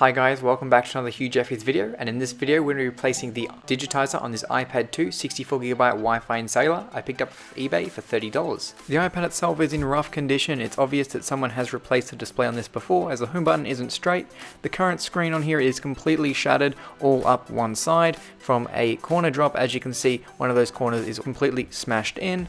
Hi guys, welcome back to another Hugh video, and in this video we're going to be replacing the Digitizer on this iPad 2 64GB Wi-Fi and cellular I picked up off eBay for $30. The iPad itself is in rough condition. It's obvious that someone has replaced the display on this before, as the home button isn't straight. The current screen on here is completely shattered all up one side from a corner drop. As you can see, one of those corners is completely smashed in.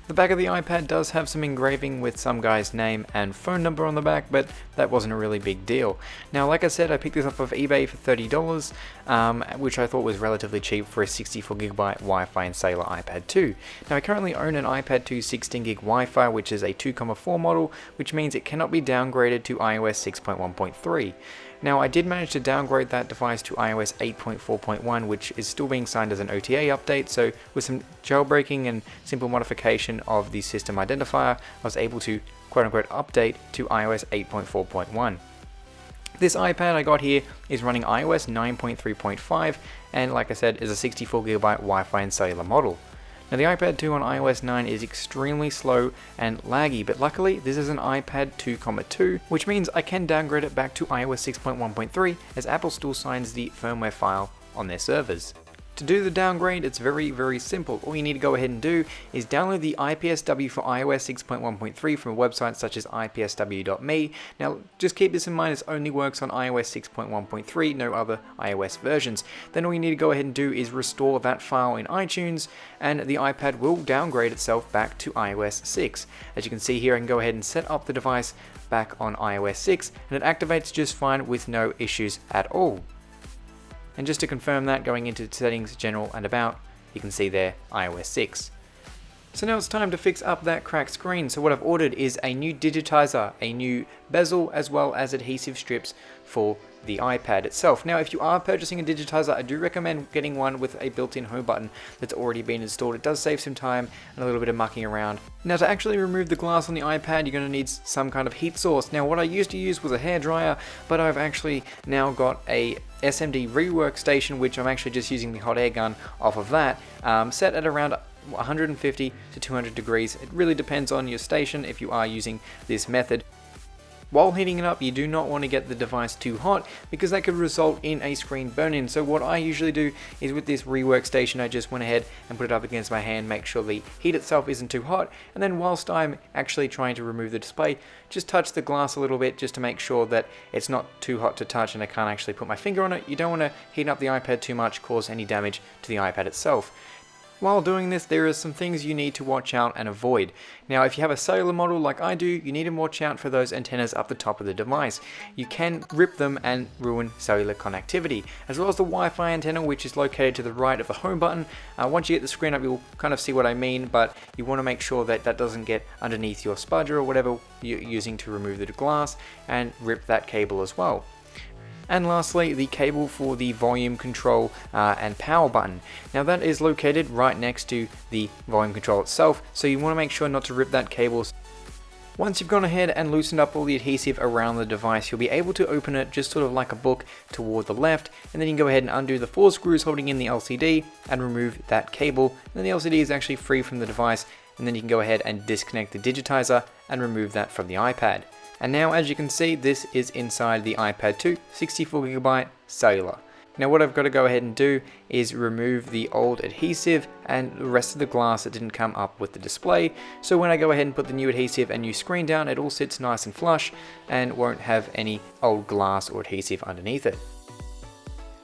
The back of the iPad does have some engraving with some guy's name and phone number on the back, but that wasn't a really big deal. Now, like I said, I picked this up off eBay for $30, which I thought was relatively cheap for a 64GB Wi-Fi and cellular iPad 2. Now, I currently own an iPad 2 16GB Wi-Fi, which is a 2.4 model, which means it cannot be downgraded to iOS 6.1.3. Now, I did manage to downgrade that device to iOS 8.4.1, which is still being signed as an OTA update, so with some jailbreaking and simple modification of the system identifier, I was able to quote-unquote update to iOS 8.4.1. This iPad I got here is running iOS 9.3.5, and like I said, is a 64GB Wi-Fi and cellular model. Now, the iPad 2 on iOS 9 is extremely slow and laggy, but luckily this is an iPad 2.2, which means I can downgrade it back to iOS 6.1.3 as Apple still signs the firmware file on their servers. To do the downgrade, it's very simple. All you need to go ahead and do is download the IPSW for iOS 6.1.3 from websites such as ipsw.me. Now, just keep this in mind, it only works on iOS 6.1.3, no other iOS versions. Then all you need to go ahead and do is restore that file in iTunes, and the iPad will downgrade itself back to iOS 6. As you can see here, I can go ahead and set up the device back on iOS 6, and it activates just fine with no issues at all. And just to confirm that, going into settings, general and about, you can see there iOS 6. So now it's time to fix up that cracked screen. So what I've ordered is a new digitizer, a new bezel, as well as adhesive strips for the iPad itself. Now, if you are purchasing a digitizer, I do recommend getting one with a built-in home button that's already been installed. It does save some time and a little bit of mucking around. Now, to actually remove the glass on the iPad, you're going to need some kind of heat source. Now, what I used to use was a hairdryer, but I've actually now got a SMD rework station, which I'm actually just using the hot air gun off of that, set at around 150 to 200 degrees. It really depends on your station if you are using this method. While heating it up, you do not want to get the device too hot because that could result in a screen burn-in. So what I usually do is with this rework station, I just went ahead and put it up against my hand, make sure the heat itself isn't too hot, and then whilst I'm actually trying to remove the display, just touch the glass a little bit just to make sure that it's not too hot to touch and I can't actually put my finger on it. You don't want to heat up the iPad too much, cause any damage to the iPad itself. While doing this, there are some things you need to watch out and avoid. Now, if you have a cellular model like I do, you need to watch out for those antennas up the top of the device. You can rip them and ruin cellular connectivity, as well as the Wi-Fi antenna, which is located to the right of the home button. Once you get the screen up, you'll kind of see what I mean, but you want to make sure that that doesn't get underneath your spudger or whatever you're using to remove the glass, and rip that cable as well. And lastly, the cable for the volume control and power button. Now, that is located right next to the volume control itself, so you want to make sure not to rip that cable. Once you've gone ahead and loosened up all the adhesive around the device, you'll be able to open it just sort of like a book toward the left, and then you can go ahead and undo the 4 screws holding in the LCD and remove that cable. And then the LCD is actually free from the device, and then you can go ahead and disconnect the digitizer and remove that from the iPad. And now, as you can see, this is inside the iPad 2 64GB cellular. Now, what I've got to go ahead and do is remove the old adhesive and the rest of the glass that didn't come up with the display. So when I go ahead and put the new adhesive and new screen down, it all sits nice and flush and won't have any old glass or adhesive underneath it.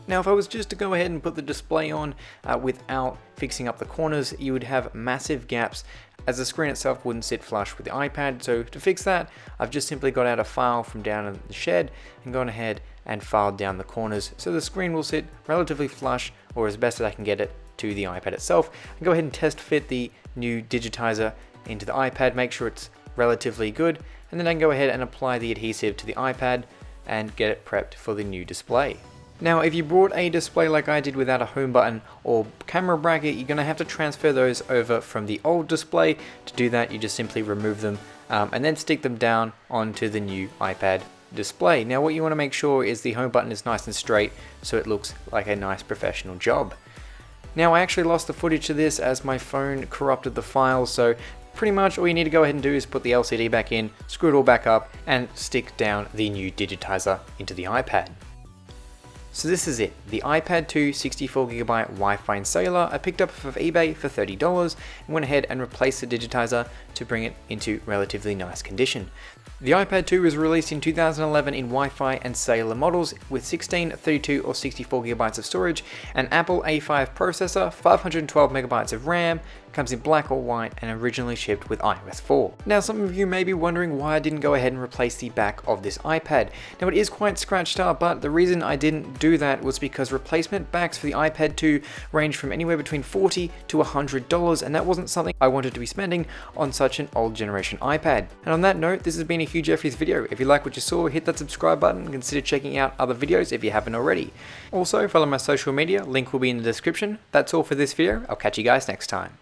Now, if I was just to go ahead and put the display on without fixing up the corners, you would have massive gaps as the screen itself wouldn't sit flush with the iPad. So to fix that, I've just simply got out a file from down in the shed and gone ahead and filed down the corners so the screen will sit relatively flush, or as best as I can get it, to the iPad itself. And go ahead and test fit the new digitizer into the iPad, make sure it's relatively good, and then I can go ahead and apply the adhesive to the iPad and get it prepped for the new display. Now, if you brought a display like I did without a home button or camera bracket, you're going to have to transfer those over from the old display. To do that, you just simply remove them and then stick them down onto the new iPad display. Now, what you want to make sure is the home button is nice and straight so it looks like a nice professional job. Now, I actually lost the footage to this as my phone corrupted the file, so pretty much all you need to go ahead and do is put the LCD back in, screw it all back up, and stick down the new digitizer into the iPad. So this is it, the iPad 2 64GB Wi-Fi and cellular I picked up off of eBay for $30 and went ahead and replaced the Digitizer to bring it into relatively nice condition. The iPad 2 was released in 2011 in Wi-Fi and cellular models with 16, 32 or 64GB of storage, an Apple A5 processor, 512MB of RAM, comes in black or white and originally shipped with iOS 4. Now some of you may be wondering why I didn't go ahead and replace the back of this iPad. Now it is quite scratched up, but the reason I didn't do that was because replacement backs for the iPad 2 range from anywhere between $40 to $100, and that wasn't something I wanted to be spending on such an old generation iPad. And on that note, this has been a Hugh Jeffries video. If you like what you saw, hit that subscribe button and consider checking out other videos if you haven't already. Also, follow my social media, link will be in the description. That's all for this video, I'll catch you guys next time.